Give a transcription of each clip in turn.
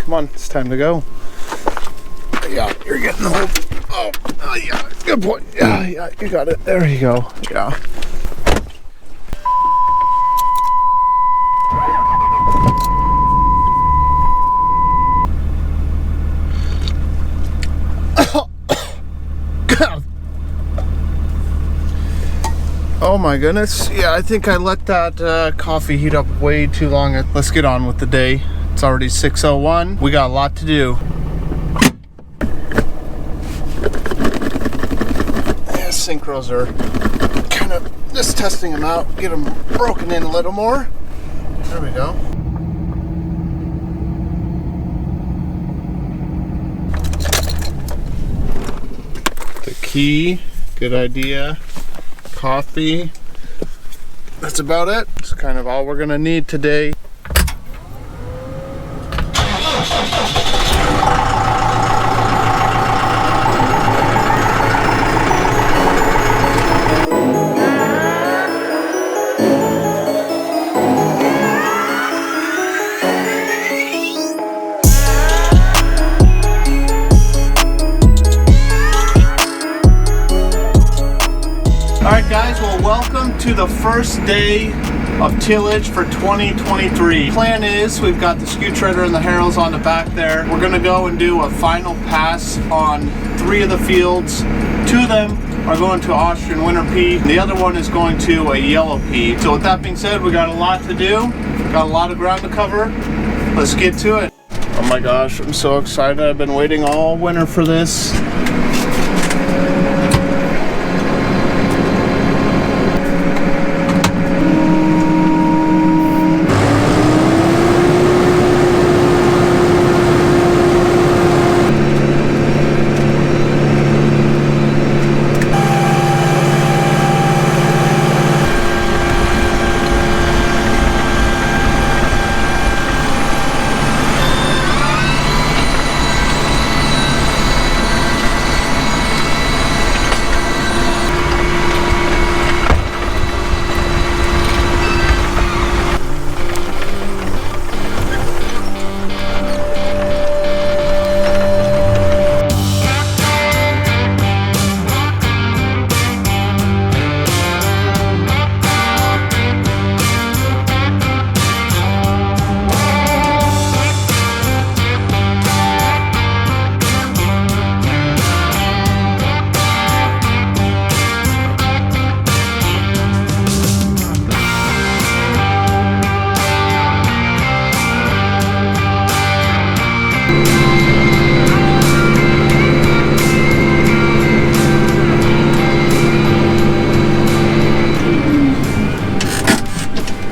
Come on, it's time to go. Yeah, you're getting the whole. Oh, yeah, good point. Yeah, you got it. There you go. Yeah. Oh my goodness. Yeah, I think I let that coffee heat up way too long. Let's get on with the day. It's already 6:01. We got a lot to do. Yeah, synchros are kind of just testing them out. Get them broken in a little more. There we go. The key. Good idea. Coffee. That's about it. It's kind of all we're gonna need today. Alright guys, well welcome to the first day of tillage for 2023. Plan is, we've got the skew treader and the harrows on the back there. We're going to go and do a final pass on 3 of the fields. 2 of them are going to Austrian winter pea. The other one is going to a yellow pea. So with that being said, we got a lot to do. Got a lot of ground to cover. Let's get to it. Oh my gosh, I'm so excited. I've been waiting all winter for this.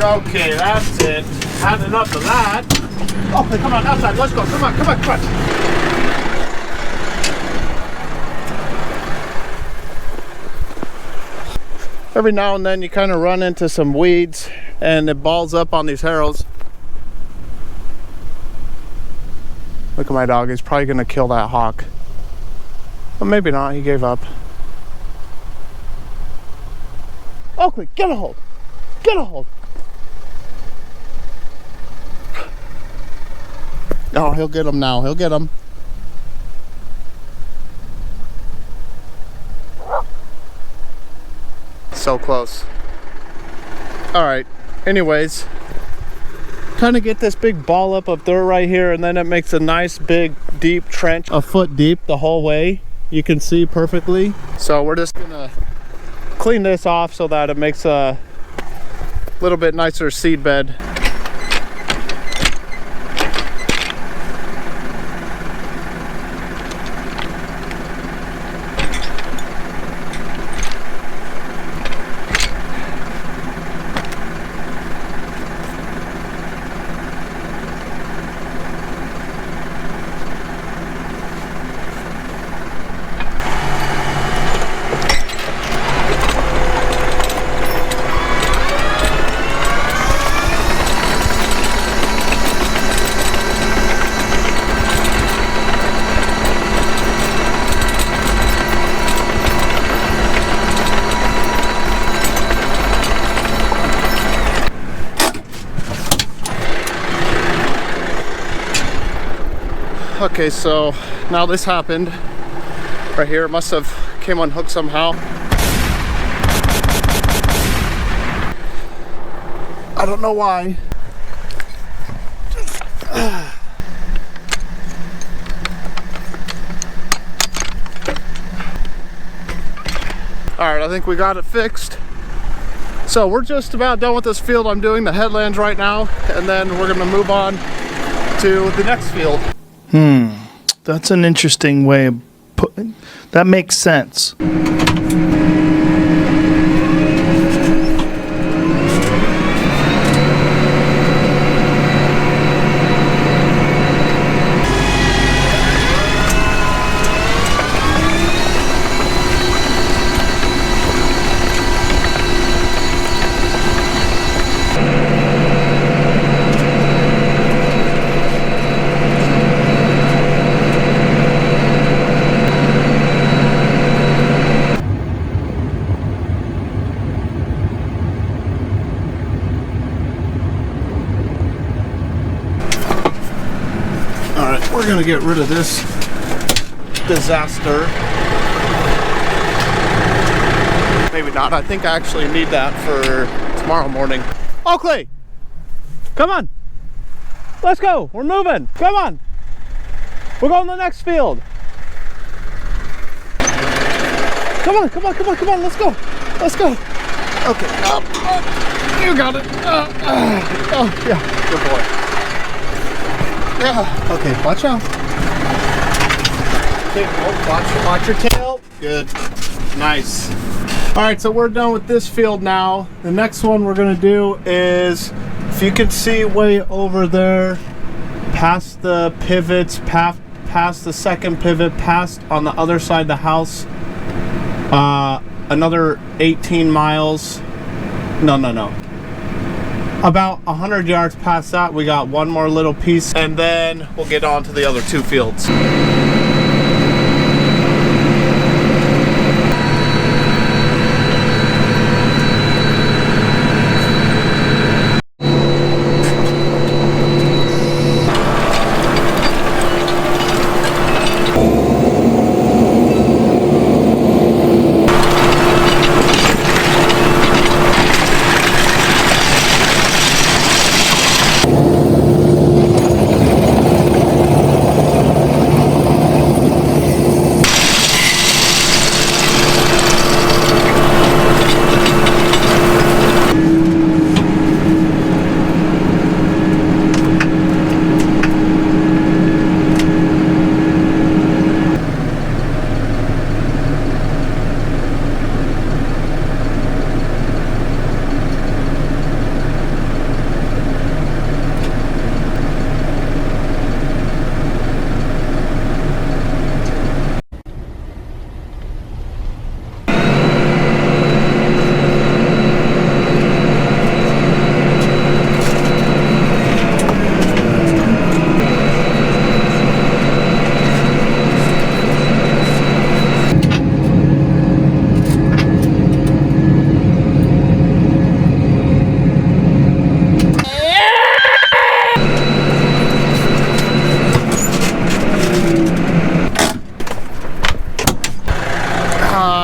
Okay, that's it. Had enough of that. Okay, come on, outside. Let's go. Come on, come on, come on. Every now and then you kind of run into some weeds and it balls up on these harrows. Look at my dog. He's probably going to kill that hawk. But maybe not. He gave up. Oakley, get a hold. Get a hold. No, he'll get him now. He'll get him. So close. All right. Anyways, kind of get this big ball up of dirt right here, and then it makes a nice big deep trench, a foot deep the whole way. You can see perfectly. So we're just gonna clean this off so that it makes a little bit nicer seed bed. Okay, so now this happened right here. It must have came unhooked somehow. I don't know why. All right, I think we got it fixed. So we're just about done with this field. I'm doing the headlands right now, and then we're gonna move on to the next field. That's an interesting way of putting. That makes sense. We're gonna get rid of this disaster. Maybe not. I think I actually need that for tomorrow morning. Oakley, come on. Let's go. We're moving. Come on. We're going to the next field. Come on, come on, come on, come on. Let's go. Let's go. Okay. Up, up. You got it. Oh, yeah. Good boy. Yeah. Okay, watch out. Okay, oh, watch your tail. Good. Nice. All right, so we're done with this field now. The next one we're gonna do is, if you can see way over there, past the pivots, past the second pivot, past on the other side of the house, another 18 miles. No. About 100 yards past that, we got one more little piece, and then we'll get on to the other two fields.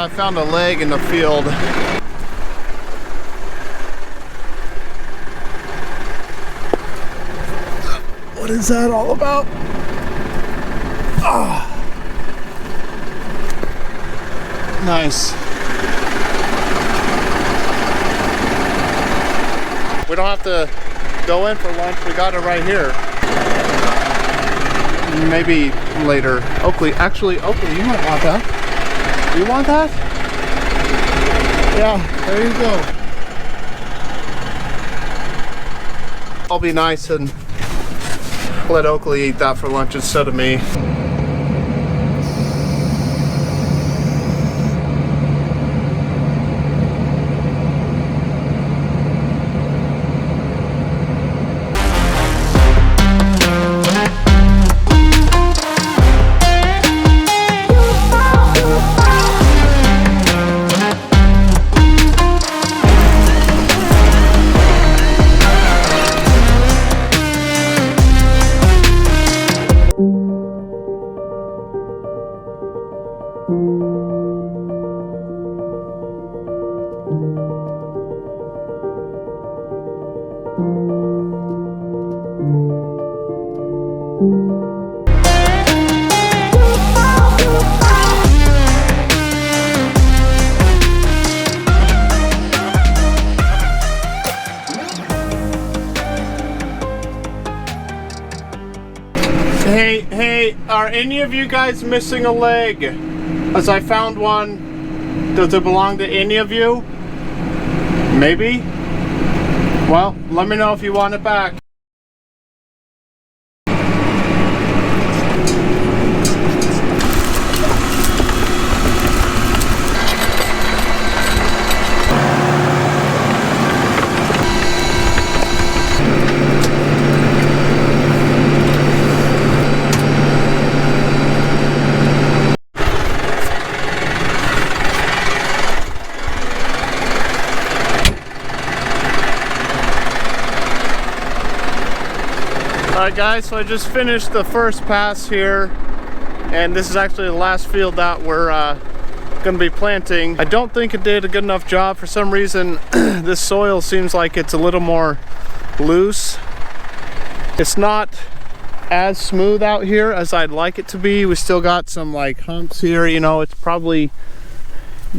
I found a leg in the field. What is that all about? Ah, nice. We don't have to go in for lunch. We got it right here. Maybe later. Oakley, actually, Oakley, you might want that. You want that? Yeah, there you go. I'll be nice and let Oakley eat that for lunch instead of me. Hey, are any of you guys missing a leg? As I found one. Does it belong to any of you? Maybe? Well, let me know if you want it back. Alright guys, so I just finished the first pass here, and this is actually the last field that we're going to be planting. I don't think it did a good enough job. For some reason, this soil seems like it's a little more loose. It's not as smooth out here as I'd like it to be. We still got some like humps here, you know. It's probably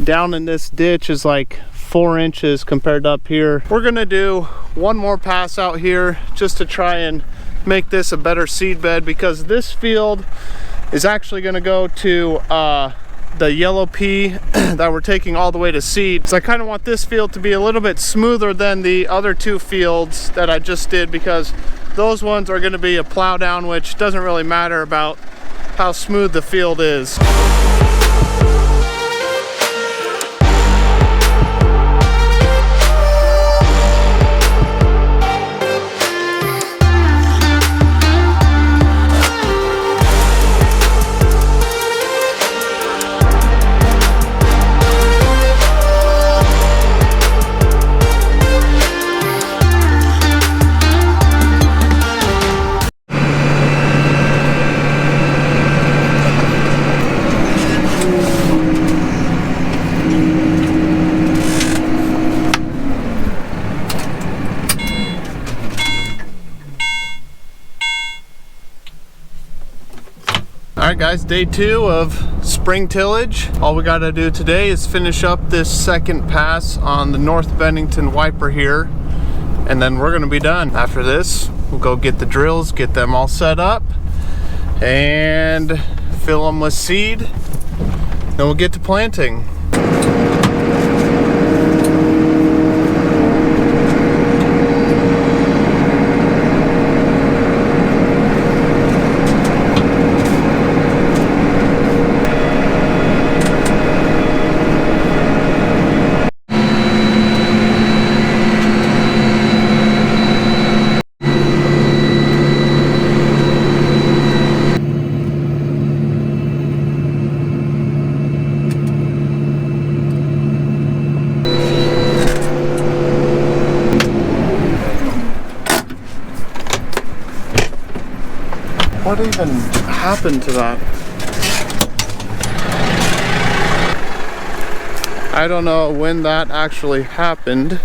down in this ditch is like 4 inches compared to up here. We're going to do one more pass out here just to try and make this a better seed bed, because this field is actually going to go to the yellow pea that we're taking all the way to seed. So I kind of want this field to be a little bit smoother than the other 2 fields that I just did, because those ones are going to be a plow down, which doesn't really matter about how smooth the field is. Alright guys, day 2 of spring tillage. All we gotta do today is finish up this second pass on the North Bennington wiper here, and then we're gonna be done. After this, we'll go get the drills, get them all set up, and fill them with seed. Then we'll get to planting. What even happened to that? I don't know when that actually happened.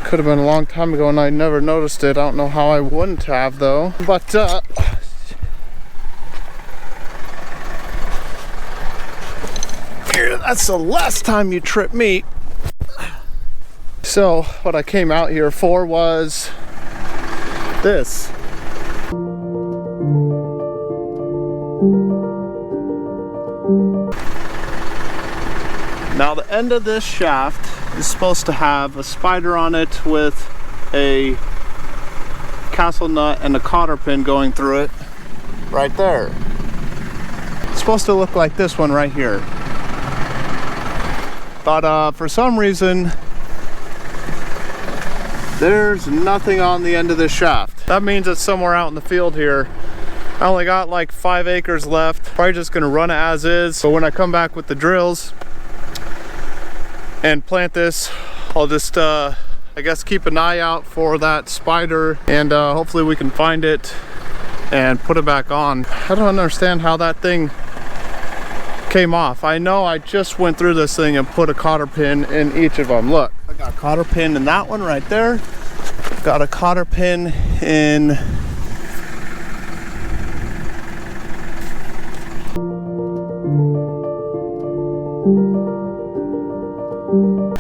Could have been a long time ago and I never noticed it. I don't know how I wouldn't have though. But here, that's the last time you trip me. So what I came out here for was this. Now the end of this shaft is supposed to have a spider on it with a castle nut and a cotter pin going through it right there. It's supposed to look like this one right here. But for some reason, there's nothing on the end of this shaft. That means it's somewhere out in the field here. I only got like 5 acres left. Probably just gonna run it as is. But when I come back with the drills and plant this, I'll just I guess keep an eye out for that spider, and hopefully we can find it and put it back on. I don't understand how that thing came off. I know I just went through this thing and put a cotter pin in each of them. Look, I got a cotter pin in that one right there. Got a cotter pin in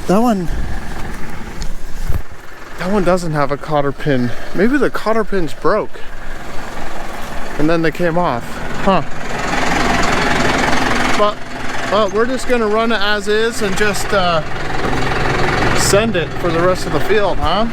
that one doesn't have a cotter pin. Maybe the cotter pin's broke. and then they came off. Huh. But we're just gonna run it as is and just send it for the rest of the field, huh?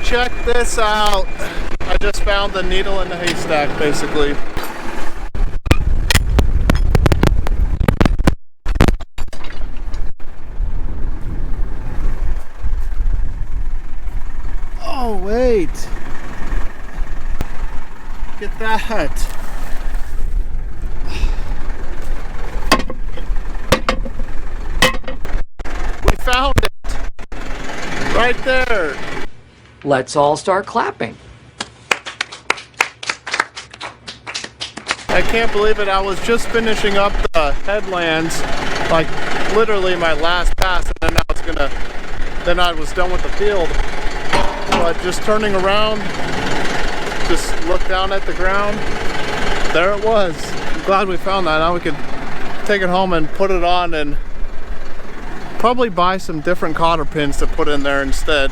Check this out. I just found the needle in the haystack, basically. Oh, wait. Get that. We found it. Right there. Let's all start clapping. I can't believe it. I was just finishing up the headlands, like literally my last pass, and then I was done with the field. But just turning around, just look down at the ground. There it was. I'm glad we found that. Now we could take it home and put it on and probably buy some different cotter pins to put in there instead.